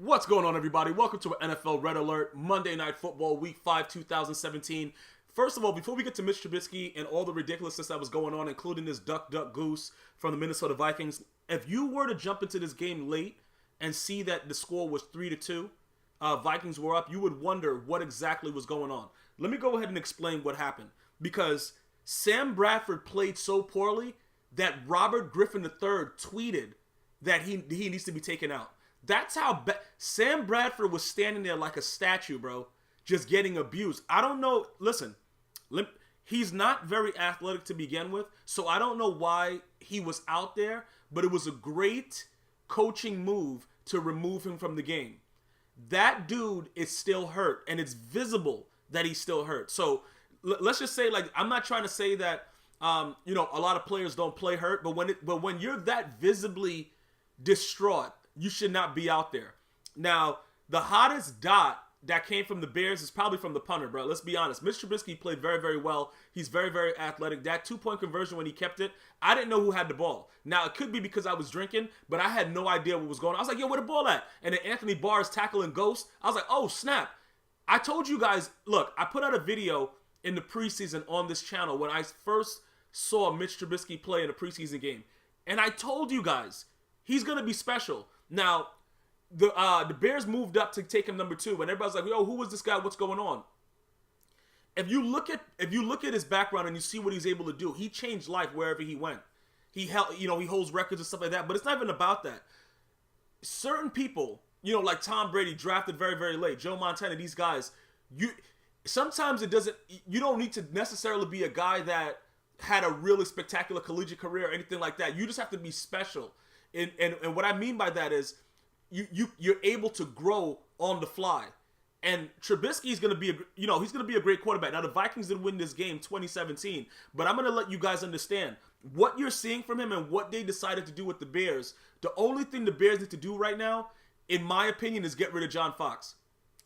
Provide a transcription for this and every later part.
What's going on, everybody? Welcome to an NFL Red Alert Monday Night Football Week 5, 2017. First of all, before we get to Mitch Trubisky and all the ridiculousness that was going on, including this duck, goose from the Minnesota Vikings, if you were to jump into this game late and see that the score was 3-2, Vikings were up, you would wonder what exactly was going on. Let me go ahead and explain what happened. Because Sam Bradford played so poorly that Robert Griffin III tweeted that he needs to be taken out. That's how Sam Bradford was standing there like a statue, bro, just getting abused. I don't know. Listen, he's not very athletic to begin with, so I don't know why he was out there, but it was a great coaching move to remove him from the game. That dude is still hurt, and it's visible that he's still hurt. So let's just say, like, I'm not trying to say that, a lot of players don't play hurt, but when you're that visibly distraught, you should not be out there. Now, the hottest dot that came from the Bears is probably from the punter, bro. Let's be honest. Mitch Trubisky played very, very well. He's very, very athletic. That 2-point conversion when he kept it, I didn't know who had the ball. Now, it could be because I was drinking, but I had no idea what was going on. I was like, yo, where the ball at? And then Anthony Barr is tackling Ghost. I was like, oh, snap. I told you guys, look, I put out a video in the preseason on this channel when I first saw Mitch Trubisky play in a preseason game. And I told you guys, he's going to be special. Now, the Bears moved up to take him number 2, and everybody's like, "Yo, who was this guy? What's going on?" If you look at his background and you see what he's able to do, he changed life wherever he went. He holds records and stuff like that. But it's not even about that. Certain people, like Tom Brady, drafted very, very late. Joe Montana, these guys, sometimes you don't need to necessarily be a guy that had a really spectacular collegiate career or anything like that. You just have to be special. And what I mean by that is you're able to grow on the fly. And Trubisky is going to be he's going to be a great quarterback. Now, the Vikings didn't win this game 2017, but I'm going to let you guys understand what you're seeing from him and what they decided to do with the Bears. The only thing the Bears need to do right now, in my opinion, is get rid of John Fox.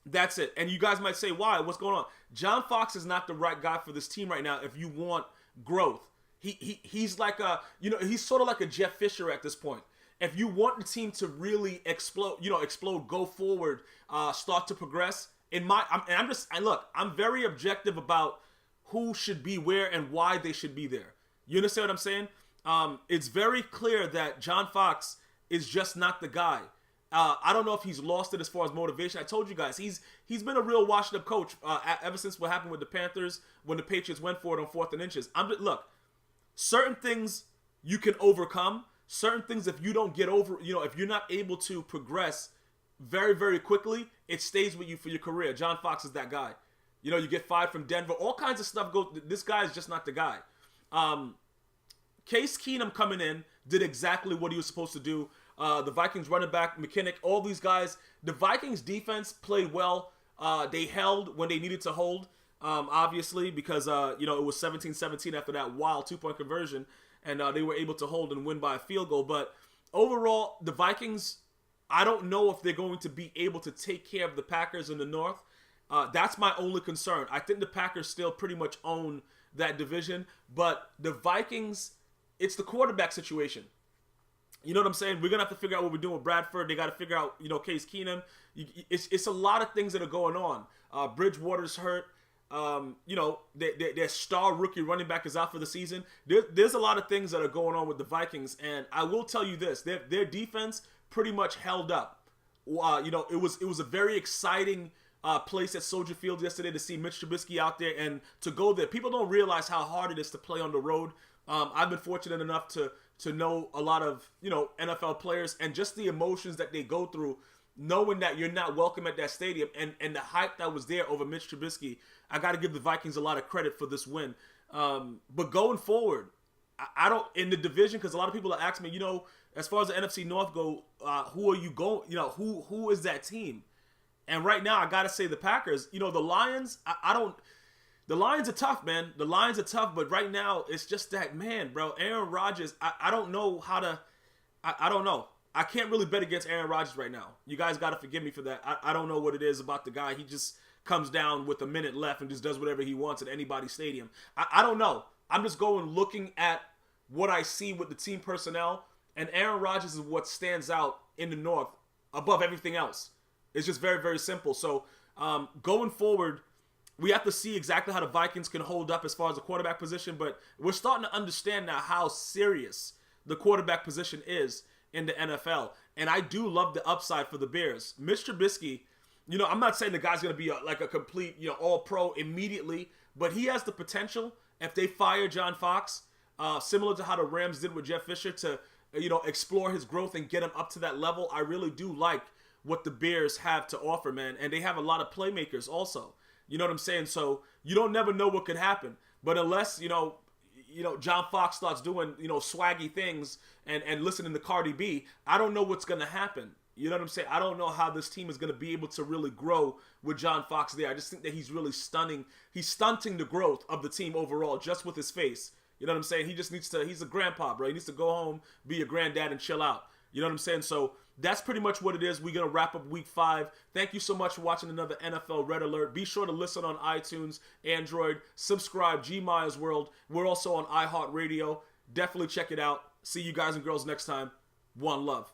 That's it. And you guys might say, why? What's going on? John Fox is not the right guy for this team right now if you want growth. He's like he's sort of like a Jeff Fisher at this point. If you want the team to really explode, go forward, start to progress, I'm very objective about who should be where and why they should be there. You understand what I'm saying? It's very clear that John Fox is just not the guy. I don't know if he's lost it as far as motivation. I told you guys, he's been a real washed up coach ever since what happened with the Panthers when the Patriots went for it on 4th and inches. Look, certain things you can overcome. Certain things, if you don't get over, if you're not able to progress very, very quickly, it stays with you for your career. John Fox is that guy. You get fired from Denver. All kinds of stuff goes. This guy is just not the guy. Case Keenum coming in did exactly what he was supposed to do. The Vikings running back, McKinnick, all these guys. The Vikings defense played well. They held when they needed to hold, obviously, because, it was 17-17 after that wild 2-point conversion. And they were able to hold and win by a field goal. But overall, the Vikings, I don't know if they're going to be able to take care of the Packers in the North. That's my only concern. I think the Packers still pretty much own that division. But the Vikings, it's the quarterback situation. You know what I'm saying? We're going to have to figure out what we're doing with Bradford. They got to figure out, Case Keenum. It's a lot of things that are going on. Bridgewater's hurt. Their star rookie running back is out for the season. There's a lot of things that are going on with the Vikings, and I will tell you this: their defense pretty much held up. It was a very exciting place at Soldier Field yesterday to see Mitch Trubisky out there and to go there. People don't realize how hard it is to play on the road. I've been fortunate enough to know a lot of NFL players and just the emotions that they go through, knowing that you're not welcome at that stadium and the hype that was there over Mitch Trubisky. I got to give the Vikings a lot of credit for this win. But going forward, I don't, in the division, because a lot of people are asking me, as far as the NFC North go, who are you going, who is that team? And right now, I got to say the Packers. The Lions, the Lions are tough, man. The Lions are tough, but right now, it's just that, man, bro, Aaron Rodgers, I don't know how to, I don't know. I can't really bet against Aaron Rodgers right now. You guys got to forgive me for that. I don't know what it is about the guy. He just comes down with a minute left and just does whatever he wants at anybody's stadium. I don't know. I'm just looking at what I see with the team personnel, and Aaron Rodgers is what stands out in the North above everything else. It's just very, very simple. So going forward, we have to see exactly how the Vikings can hold up as far as the quarterback position, but we're starting to understand now how serious the quarterback position is in the NFL. And I do love the upside for the Bears. Mitch Trubisky, I'm not saying the guy's going to be like a complete, all-pro immediately, but he has the potential, if they fire John Fox, similar to how the Rams did with Jeff Fisher, to, explore his growth and get him up to that level. I really do like what the Bears have to offer, man. And they have a lot of playmakers also. You know what I'm saying? So you don't never know what could happen. But unless, John Fox starts doing, swaggy things and listening to Cardi B, I don't know what's going to happen. You know what I'm saying? I don't know how this team is going to be able to really grow with John Fox there. I just think that he's really stunning. He's stunting the growth of the team overall just with his face. You know what I'm saying? He just needs to, he's a grandpa, bro. He needs to go home, be a granddad, and chill out. You know what I'm saying? So that's pretty much what it is. We're going to wrap up week 5. Thank you so much for watching another NFL Red Alert. Be sure to listen on iTunes, Android, subscribe, Gmiasworld. We're also on iHeartRadio. Definitely check it out. See you guys and girls next time. One love.